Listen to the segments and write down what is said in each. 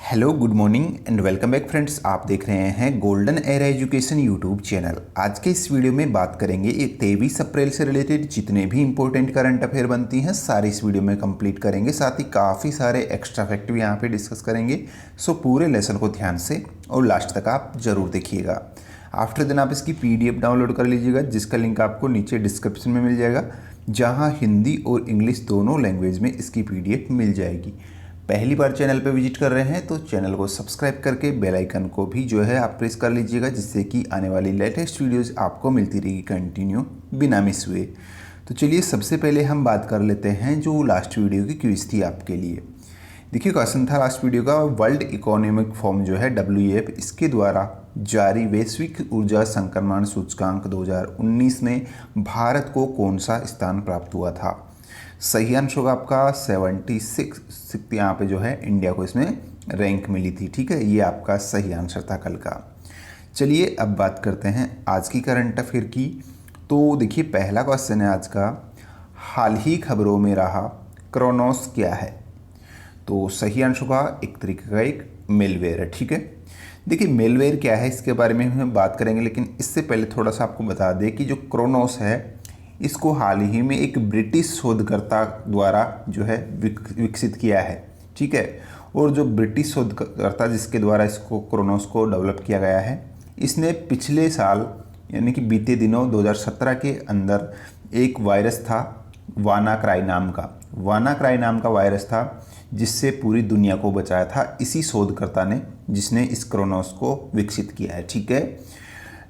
Hello good morning and welcome back friends. आप देख रहे हैं golden era education YouTube channel. आज के इस वीडियो में बात करेंगे 23 अप्रैल से रिलेटेड जितने भी इंपॉर्टेंट करंट अफेयर बनती हैं सारी इस वीडियो में कंप्लीट करेंगे। साथ ही काफ़ी सारे एक्स्ट्रा फैक्ट भी यहाँ पे डिस्कस करेंगे। सो पूरे लेसन को ध्यान से और लास्ट तक आप ज़रूर देखिएगा। आफ्टर देन आप इसकी PDF डाउनलोड कर लीजिएगा, जिसका लिंक आपको नीचे डिस्क्रिप्शन में मिल जाएगा, जहाँ हिंदी और इंग्लिश दोनों लैंग्वेज में इसकी PDF मिल जाएगी। पहली बार चैनल पर विजिट कर रहे हैं तो चैनल को सब्सक्राइब करके बेल आइकन को भी आप प्रेस कर लीजिएगा, जिससे कि आने वाली लेटेस्ट वीडियोस आपको मिलती रहेगी कंटिन्यू बिना मिस हुए। तो चलिए सबसे पहले हम बात कर लेते हैं जो लास्ट वीडियो की क्विज थी आपके लिए। देखिए क्वेश्चन था लास्ट वीडियो का, वर्ल्ड इकोनॉमिक फोरम WEF इसके द्वारा जारी वैश्विक ऊर्जा संक्रमण सूचकांक 2019 में भारत को कौन सा स्थान प्राप्त हुआ था। सही आंसर होगा आपका 76 यहाँ पे इंडिया को इसमें रैंक मिली थी। ठीक है, ये आपका सही आंसर था कल का। चलिए अब बात करते हैं आज की करंट अफेयर की। तो देखिए पहला क्वेश्चन है आज का, हाल ही खबरों में रहा क्रोनोस क्या है। तो सही आंसर का एक तरीके का एक मेलवेयर है। ठीक है, देखिए मेलवेयर क्या है इसके बारे में हम बात करेंगे, लेकिन इससे पहले थोड़ा सा आपको बता दें कि जो क्रोनोस है इसको हाल ही में एक ब्रिटिश शोधकर्ता द्वारा विकसित किया है। ठीक है, और जो ब्रिटिश शोधकर्ता जिसके द्वारा इसको क्रोनोस को डेवलप किया गया है, इसने पिछले साल यानी कि बीते दिनों 2017 के अंदर एक वायरस था वानाक्राई नाम का वायरस था, जिससे पूरी दुनिया को बचाया था इसी शोधकर्ता ने, जिसने इस क्रोनोस को विकसित किया है। ठीक है,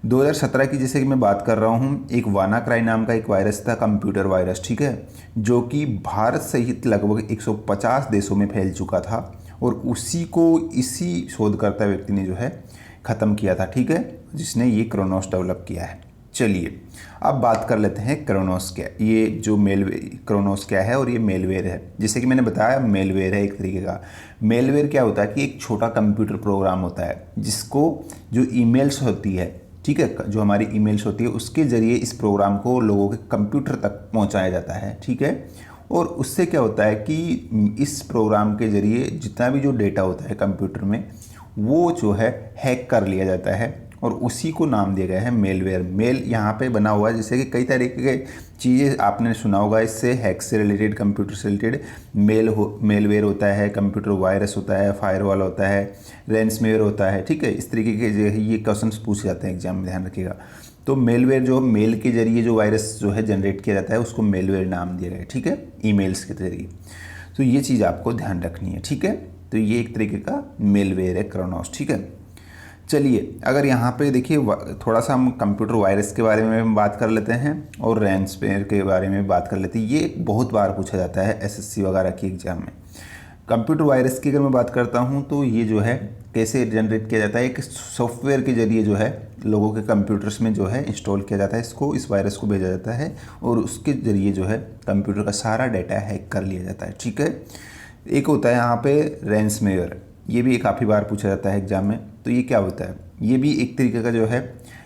2017 की जैसे कि मैं बात कर रहा हूँ, एक वानाक्राई नाम का एक वायरस था, कंप्यूटर वायरस। ठीक है, जो कि भारत सहित लगभग 150 देशों में फैल चुका था, और उसी को इसी शोधकर्ता व्यक्ति ने ख़त्म किया था। ठीक है, जिसने ये क्रोनोस डेवलप किया है। चलिए अब बात कर लेते हैं क्रोनोस क्या, ये जो क्रोनोस क्या है और ये मेलवेयर है। जैसे कि मैंने बताया मेलवेयर है एक तरीके का। मेलवेयर क्या होता है कि एक छोटा कंप्यूटर प्रोग्राम होता है जिसको जो ईमेल्स होती है, ठीक है, जो हमारी ईमेल्स होती है उसके ज़रिए इस प्रोग्राम को लोगों के कंप्यूटर तक पहुंचाया जाता है। ठीक है, और उससे क्या होता है कि इस प्रोग्राम के ज़रिए जितना भी जो डेटा होता है कंप्यूटर में वो हैक कर लिया जाता है, और उसी को नाम दिया गया है मेलवेयर। मेल यहाँ पे बना हुआ है, जैसे कि कई तरीके के चीज़ें आपने सुना होगा, इससे हैक से रिलेटेड, कंप्यूटर से रिलेटेड मेलवेयर होता है, कंप्यूटर वायरस होता है, फायरवॉल होता है, रैंसमवेयर होता है। ठीक है, इस तरीके के ये क्वेश्चन पूछे जाते हैं एग्जाम में, ध्यान रखिएगा। तो मेलवेयर मेल के जरिए जो वायरस जनरेट किया जाता है उसको मेलवेयर नाम दिया गया है। ठीक है, ईमेल्स के जरिए। तो ये चीज़ आपको ध्यान रखनी है। ठीक है, तो ये एक तरीके का मेलवेयर है क्रोनोस। ठीक है, चलिए अगर यहाँ पे देखिए थोड़ा सा हम कंप्यूटर वायरस के बारे में बात कर लेते हैं और रैंसमवेयर के बारे में बात कर लेते हैं। ये बहुत बार पूछा जाता है SSC वगैरह की एग्जाम में। कंप्यूटर वायरस की अगर मैं बात करता हूँ तो ये कैसे जनरेट किया जाता है, एक सॉफ्टवेयर के जरिए लोगों के कंप्यूटर्स में इंस्टॉल किया जाता है, इसको इस वायरस को भेजा जाता है, और उसके ज़रिए कंप्यूटर का सारा डाटा हैक कर लिया जाता है। ठीक है, एक होता है यहाँ पे रैंसमवेयर, ये भी काफ़ी बार पूछा जाता है एग्जाम में। तो ये क्या होता है, ये भी एक तरीके का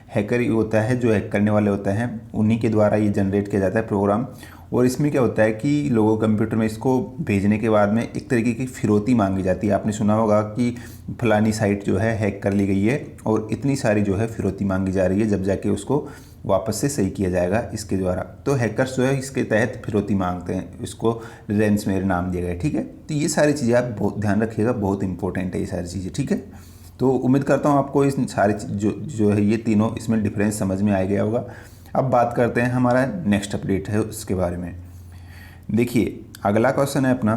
हैकर ही होता है, जो हैक करने वाले होते हैं उन्हीं के द्वारा ये जनरेट किया जाता है प्रोग्राम। और इसमें क्या होता है कि लोगों के कंप्यूटर में इसको भेजने के बाद में एक तरीके की फिरौती मांगी जाती है। आपने सुना होगा कि फलानी साइट हैक कर ली गई है और इतनी सारी फिरौती मांगी जा रही है, जब जाके उसको वापस से सही किया जाएगा इसके द्वारा। तो हैकर्स इसके तहत फिरौती मांगते हैं, इसको रैंसमवेयर नाम दिया गया है। ठीक है, तो ये सारी चीज़ें आप बहुत ध्यान रखिएगा, बहुत इंपॉर्टेंट है ये सारी चीज़ें। ठीक है, तो उम्मीद करता हूँ आपको इस सारी ये तीनों इसमें डिफरेंस समझ में आ गया होगा। अब बात करते हैं हमारा नेक्स्ट अपडेट है उसके बारे में। देखिए अगला क्वेश्चन है अपना,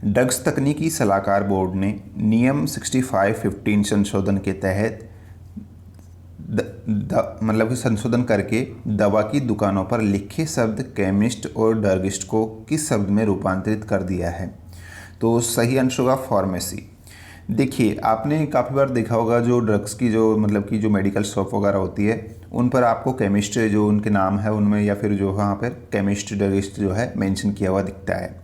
ड्रग्स तकनीकी सलाहकार बोर्ड ने नियम 6515 संशोधन के तहत मतलब कि संशोधन करके दवा की दुकानों पर लिखे शब्द केमिस्ट और ड्रगिस्ट को किस शब्द में रूपांतरित कर दिया है। तो सही आंसर होगा फार्मेसी। देखिए आपने काफ़ी बार देखा होगा, जो ड्रग्स की जो मेडिकल शॉप वगैरह होती है उन पर आपको केमिस्ट उनके नाम है उनमें, या फिर वहाँ पर केमिस्ट ड्रगिस्ट मेंशन किया हुआ दिखता है।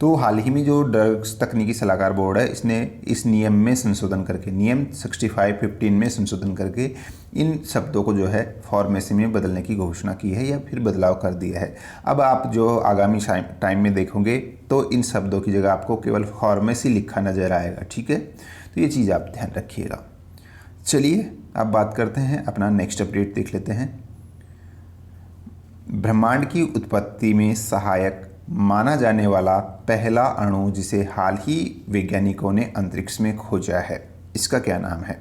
तो हाल ही में जो ड्रग्स तकनीकी सलाहकार बोर्ड है इसने इस नियम में संशोधन करके नियम 6515 में संशोधन करके इन शब्दों को जो है फार्मेसी में बदलने की घोषणा की है या फिर बदलाव कर दिया है। अब आप जो आगामी टाइम में देखोगे तो इन शब्दों की जगह आपको केवल फार्मेसी लिखा नजर आएगा, ठीक है। तो ये चीज़ आप ध्यान रखिएगा। चलिए अब बात करते हैं, अपना नेक्स्ट अपडेट देख लेते हैं। ब्रह्मांड की उत्पत्ति में सहायक माना जाने वाला पहला अणु जिसे हाल ही वैज्ञानिकों ने अंतरिक्ष में खोजा है, इसका क्या नाम है?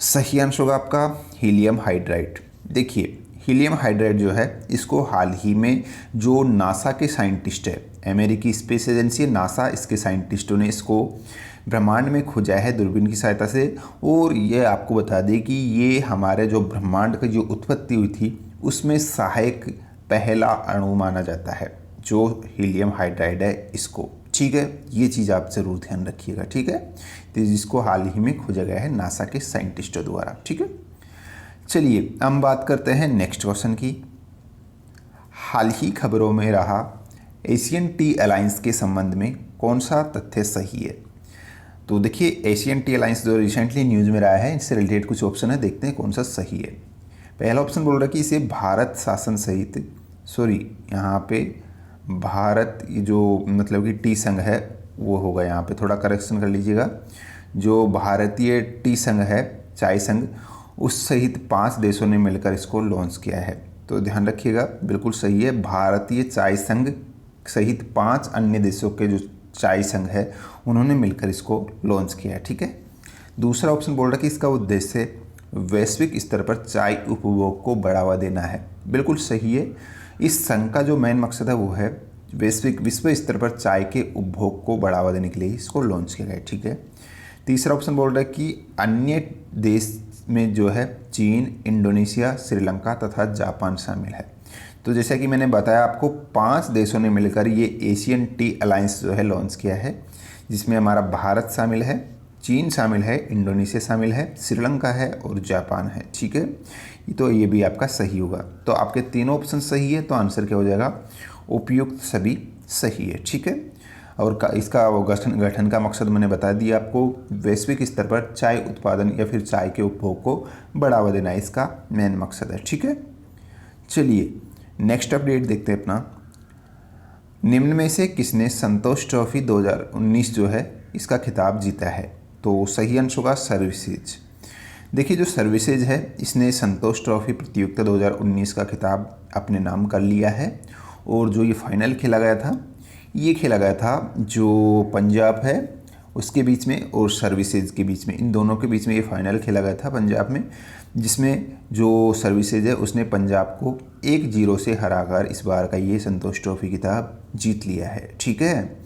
सही आंसर होगा आपका हीलियम हाइड्राइड। देखिए हीलियम हाइड्राइड जो है इसको हाल ही में जो नासा के साइंटिस्ट है, अमेरिकी स्पेस एजेंसी नासा, इसके साइंटिस्टों ने इसको ब्रह्मांड में खोजा है दूरबीन की सहायता से। और ये आपको बता दें कि ये हमारे जो ब्रह्मांड की जो उत्पत्ति हुई थी उसमें सहायक पहला अणु माना जाता है जो हीलियम हाइड्राइड है इसको, ठीक है। ये चीज़ आप ज़रूर ध्यान रखिएगा, ठीक है। तो जिसको हाल ही में खोजा गया है नासा के साइंटिस्टों द्वारा, ठीक है। चलिए हम बात करते हैं नेक्स्ट क्वेश्चन की। हाल ही खबरों में रहा एशियन टी अलायंस के संबंध में कौन सा तथ्य सही है? तो देखिए एशियन टी अलायंस जो रिसेंटली न्यूज़ में रहा है इससे रिलेटेड कुछ ऑप्शन है, देखते हैं कौन सा सही है। पहला ऑप्शन बोल रहा है कि इसे भारत शासन सहित, यहाँ पे भारत जो मतलब कि टी संघ है वो होगा, यहाँ पे थोड़ा करेक्शन कर लीजिएगा। जो भारतीय टी संघ है, चाय संघ, उस सहित 5 देशों ने मिलकर इसको लॉन्च किया है। तो ध्यान रखिएगा, बिल्कुल सही है। भारतीय चाय संघ सहित 5 अन्य देशों के जो चाय संघ है उन्होंने मिलकर इसको लॉन्च किया है, ठीक है। दूसरा ऑप्शन बोल रहा है कि इसका उद्देश्य वैश्विक स्तर पर चाय उपभोग को बढ़ावा देना है, बिल्कुल सही है। इस संघ का जो मेन मकसद है वो है विश्व स्तर पर चाय के उपभोग को बढ़ावा देने के लिए इसको लॉन्च किया गया, ठीक है। तीसरा ऑप्शन बोल रहा है कि अन्य देश में जो है चीन, इंडोनेशिया, श्रीलंका तथा जापान शामिल है। तो जैसा कि मैंने बताया आपको 5 देशों ने मिलकर ये एशियन टी अलायंस जो है लॉन्च किया है, जिसमें हमारा भारत शामिल है, चीन शामिल है, इंडोनेशिया शामिल है, श्रीलंका है और जापान है, ठीक है। तो ये भी आपका सही होगा। तो आपके तीनों ऑप्शन सही है, तो आंसर क्या हो जाएगा? उपयुक्त सभी सही है, ठीक है। और इसका गठन का मकसद मैंने बता दिया आपको, वैश्विक स्तर पर चाय उत्पादन या फिर चाय के उपभोग को बढ़ावा देना इसका मेन मकसद है, ठीक है। चलिए नेक्स्ट अपडेट देखते हैं अपना। निम्न में से किसने संतोष ट्रॉफी 2019 जो है इसका खिताब जीता है? तो सही आंसर होगा सर्विसेज। देखिए जो सर्विसेज है इसने संतोष ट्रॉफी प्रतियोगिता 2019 का खिताब अपने नाम कर लिया है। और जो ये फाइनल खेला गया था, ये खेला गया था जो पंजाब है उसके बीच में और सर्विसेज के बीच में, इन दोनों के बीच में ये फाइनल खेला गया था पंजाब में, जिसमें जो सर्विसेज है उसने पंजाब को 1-0 से हराकर इस बार का ये संतोष ट्रॉफी खिताब जीत लिया है, ठीक है।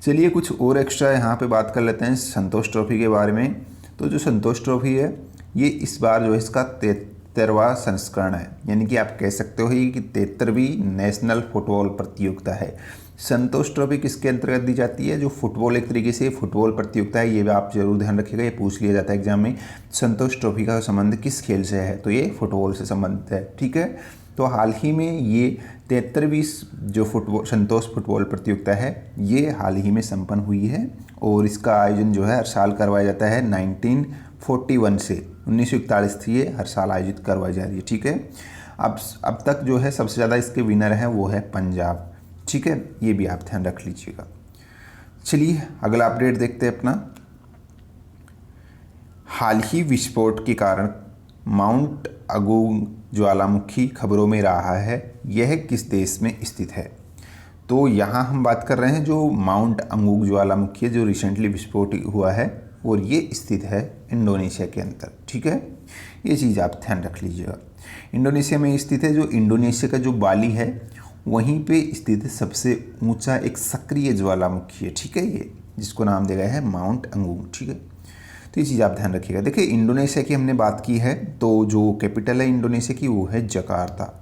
चलिए कुछ और एक्स्ट्रा यहाँ पे बात कर लेते हैं संतोष ट्रॉफी के बारे में। तो जो संतोष ट्रॉफी है ये इस बार जो है इसका 73वां संस्करण है, यानी कि आप कह सकते हो कि 73वीं नेशनल फुटबॉल प्रतियोगिता है। संतोष ट्रॉफी किसके अंतर्गत दी जाती है? जो फुटबॉल एक तरीके से फुटबॉल प्रतियोगिता है, ये भी आप जरूर ध्यान रखिएगा, ये पूछ लिया जाता है एग्जाम में। संतोष ट्रॉफी का संबंध किस खेल से है? तो ये फुटबॉल से संबंधित है, ठीक है। तो हाल ही में ये 73वीं जो संतोष फुटबॉल प्रतियोगिता है ये हाल ही में संपन्न हुई है। और इसका आयोजन जो है हर साल करवाया जाता है 1941 से 1941 थी, ये हर साल आयोजित करवाई जा रही है, ठीक है। अब तक जो है सबसे ज़्यादा इसके विनर हैं वो है पंजाब, ठीक है। ये भी आप ध्यान रख लीजिएगा। चलिए अगला अपडेट देखते हैं अपना। हाल ही विस्फोट के कारण माउंट अगुंग ज्वालामुखी खबरों में रहा है, यह किस देश में स्थित है? तो यहाँ हम बात कर रहे हैं जो माउंट अगुंग ज्वालामुखी है जो रिसेंटली विस्फोट हुआ है और ये स्थित है इंडोनेशिया के अंदर, ठीक है। ये चीज़ आप ध्यान रख लीजिएगा। इंडोनेशिया में स्थित है, जो इंडोनेशिया का जो बाली है वहीं पे स्थित सबसे ऊंचा एक सक्रिय ज्वालामुखी है, ठीक है, ये जिसको नाम दिया गया है माउंट अगुंग, ठीक है। तो ये चीज़ आप ध्यान रखिएगा। देखिए इंडोनेशिया की हमने बात की है, तो जो कैपिटल है इंडोनेशिया की वो है जकार्ता।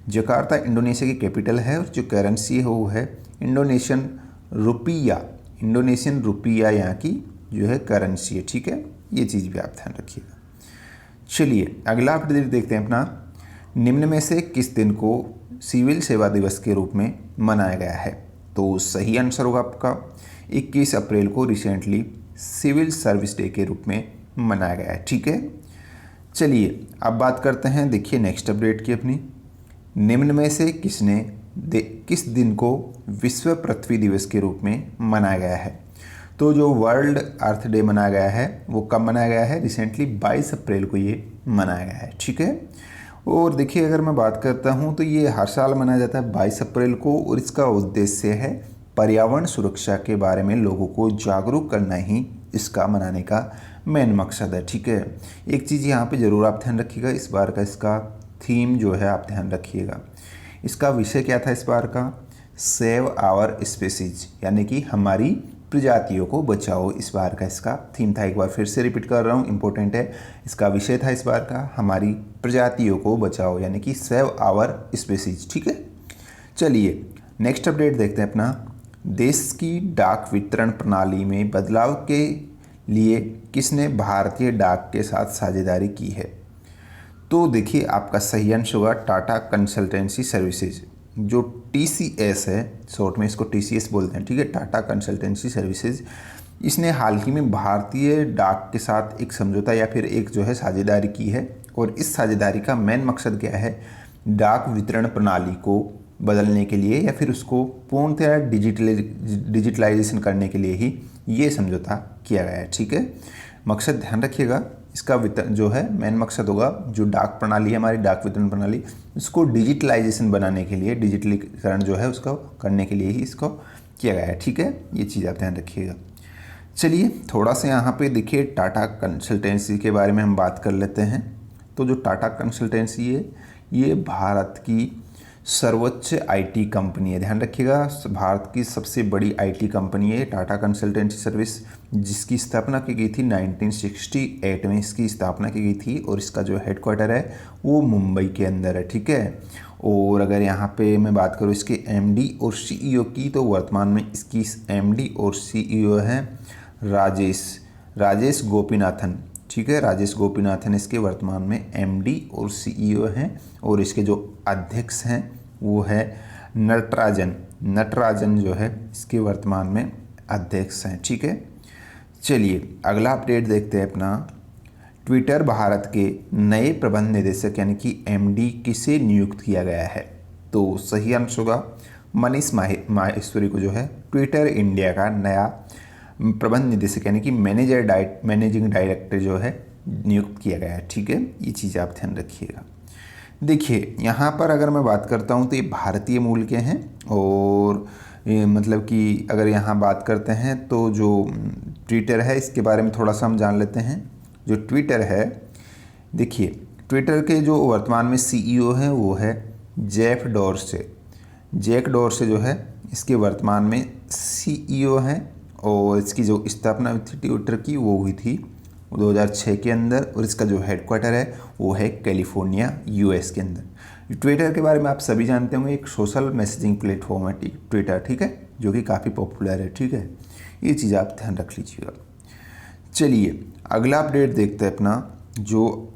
जकार्ता इंडोनेशिया की कैपिटल है और जो करेंसी है वो है इंडोनेशियन रुपया। इंडोनेशियन रुपया यहाँ की जो है करेंसी है, ठीक है। ये चीज़ भी आप ध्यान रखिएगा। चलिए अगला अपडेट देखते हैं अपना। निम्न में से किस दिन को सिविल सेवा दिवस के रूप में मनाया गया है? तो सही आंसर होगा आपका 21 अप्रैल को रिसेंटली सिविल सर्विस डे के रूप में मनाया गया है। ठीक है, चलिए अब बात करते हैं, देखिए नेक्स्ट अपडेट की अपनी। निम्न में से किस दिन को विश्व पृथ्वी दिवस के रूप में मनाया गया है? तो जो वर्ल्ड अर्थ डे मनाया गया है वो कब मनाया गया है? रिसेंटली 22 अप्रैल को ये मनाया गया है। ठीक है, और देखिए अगर मैं बात करता हूँ तो ये हर साल मनाया जाता है 22 अप्रैल को, और इसका उद्देश्य है पर्यावरण सुरक्षा के बारे में लोगों को जागरूक करना ही इसका मनाने का मेन मकसद है। ठीक है, एक चीज़ यहाँ पे ज़रूर आप ध्यान रखिएगा, इस बार का इसका थीम जो है आप ध्यान रखिएगा। इसका विषय क्या था इस बार का? सेव आवर स्पीसीज, यानी कि हमारी प्रजातियों को बचाओ, इस बार का इसका थीम था। एक बार फिर से रिपीट कर रहा हूँ, इंपॉर्टेंट है। इसका विषय था इस बार का हमारी प्रजातियों को बचाओ, यानी कि सेव आवर स्पीसीज। ठीक है, चलिए नेक्स्ट अपडेट देखते हैं अपना। देश की डाक वितरण प्रणाली में बदलाव के लिए किसने भारतीय डाक के साथ साझेदारी की है? तो देखिए आपका सही आंसर होगा टाटा कंसल्टेंसी सर्विसेज, जो TCS है, शॉर्ट में इसको TCS बोलते हैं। ठीक है, टाटा कंसल्टेंसी सर्विसेज, इसने हाल ही में भारतीय डाक के साथ एक समझौता या फिर एक जो है साझेदारी की है, और इस साझेदारी का मेन मकसद क्या है? डाक वितरण प्रणाली को बदलने के लिए या फिर उसको पूर्णतः डिजिटलाइजेशन करने के लिए ही ये समझौता किया गया है। ठीक है, मकसद ध्यान रखिएगा, इसका वितरण जो है मेन मकसद होगा जो डाक प्रणाली है हमारी, डाक वितरण प्रणाली, इसको डिजिटलाइजेशन बनाने के लिए, डिजिटलीकरण जो है उसको करने के लिए ही इसको किया गया है। ठीक है, ये चीज़ आप ध्यान रखिएगा। चलिए थोड़ा सा यहाँ पे देखिए टाटा कंसल्टेंसी के बारे में हम बात कर लेते हैं। तो जो टाटा कंसल्टेंसी है ये भारत की सर्वोच्च IT कंपनी है, ध्यान रखिएगा, भारत की सबसे बड़ी IT कंपनी है टाटा कंसल्टेंसी सर्विस, जिसकी स्थापना की गई थी 1968 में इसकी स्थापना की गई थी, और इसका जो हेडक्वार्टर है वो मुंबई के अंदर है। ठीक है, और अगर यहाँ पे मैं बात करूँ इसके MD और CEO की, तो वर्तमान में इसकी MD और CEO हैं राजेश गोपीनाथन। ठीक है, राजेश गोपीनाथन इसके वर्तमान में MD और CEO हैं, और इसके जो अध्यक्ष हैं वो है नटराजन जो है इसके वर्तमान में अध्यक्ष हैं। ठीक है, चलिए अगला अपडेट देखते हैं अपना। ट्विटर भारत के नए प्रबंध निदेशक यानी कि MD किसे नियुक्त किया गया है? तो सही आंसर होगा मनीष माहेश्वरी को जो है ट्विटर इंडिया का नया प्रबंध निदेशक यानी कि मैनेजिंग डायरेक्टर जो है नियुक्त किया गया है। ठीक है, ये चीज़ आप ध्यान रखिएगा। देखिए यहाँ पर अगर मैं बात करता हूँ तो ये भारतीय मूल के हैं, और मतलब कि अगर यहाँ बात करते हैं तो जो ट्विटर है इसके बारे में थोड़ा सा हम जान लेते हैं। जो ट्विटर है, देखिए ट्विटर के जो वर्तमान में CEO हैं वो है जैक डोर्से जो है इसके वर्तमान में CEO हैं, और इसकी जो स्थापना हुई थी ट्विटर की वो हुई थी 2006 के अंदर, और इसका जो हेडक्वार्टर है वो है कैलिफोर्निया US के अंदर। ट्विटर के बारे में आप सभी जानते होंगे, एक सोशल मैसेजिंग प्लेटफॉर्म है ट्विटर। ठीक है, जो कि काफ़ी पॉपुलर है। ठीक है, ये चीज़ आप ध्यान रख लीजिएगा। चलिए अगला अपडेट देखते हैं अपना, जो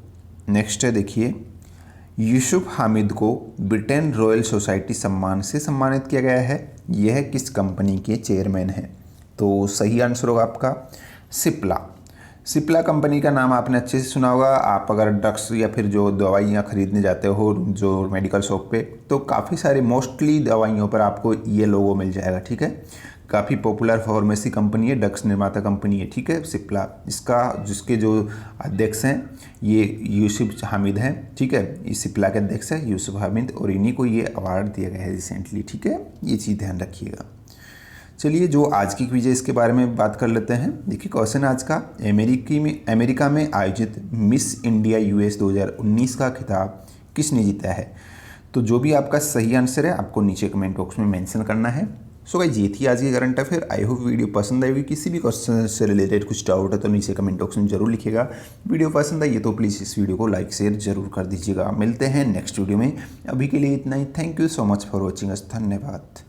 नेक्स्ट है। देखिए यूसुफ हामिद को ब्रिटेन रॉयल सोसाइटी सम्मान से सम्मानित किया गया है, यह किस कंपनी के चेयरमैन हैं? तो सही आंसर होगा आपका सिप्ला कंपनी का नाम आपने अच्छे से सुना होगा। आप अगर ड्रग्स या फिर जो दवाइयाँ खरीदने जाते हो जो मेडिकल शॉप पे, तो काफ़ी सारे मोस्टली दवाइयों पर आपको ये लोगो मिल जाएगा। ठीक है, काफ़ी पॉपुलर फार्मेसी कंपनी है, ड्रग्स निर्माता कंपनी है। ठीक है, सिप्ला, जिसके जो अध्यक्ष हैं ये यूसुफ हामिद हैं। ठीक है, ये सिप्ला के अध्यक्ष है यूसुफ हामिद, और इन्हीं को ये अवार्ड दिया गया है रिसेंटली। ठीक है, ये चीज़ ध्यान रखिएगा। चलिए जो आज की क्विज है इसके बारे में बात कर लेते हैं। देखिए क्वेश्चन आज का, अमेरिका में आयोजित मिस इंडिया US 2019 का खिताब किसने जीता है? तो जो भी आपका सही आंसर है आपको नीचे कमेंट बॉक्स में मेंशन करना है। सो गाइस ये थी आज की current affair. I hope video पसंद आई। किसी भी क्वेश्चन से रिलेटेड कुछ डाउट है तो नीचे कमेंट बॉक्स में जरूर लिखिएगा। वीडियो पसंद आई तो प्लीज़ इस वीडियो को लाइक शेयर जरूर कर दीजिएगा। मिलते हैं नेक्स्ट वीडियो में, अभी के लिए इतना ही। Thank you so much for watching us, धन्यवाद।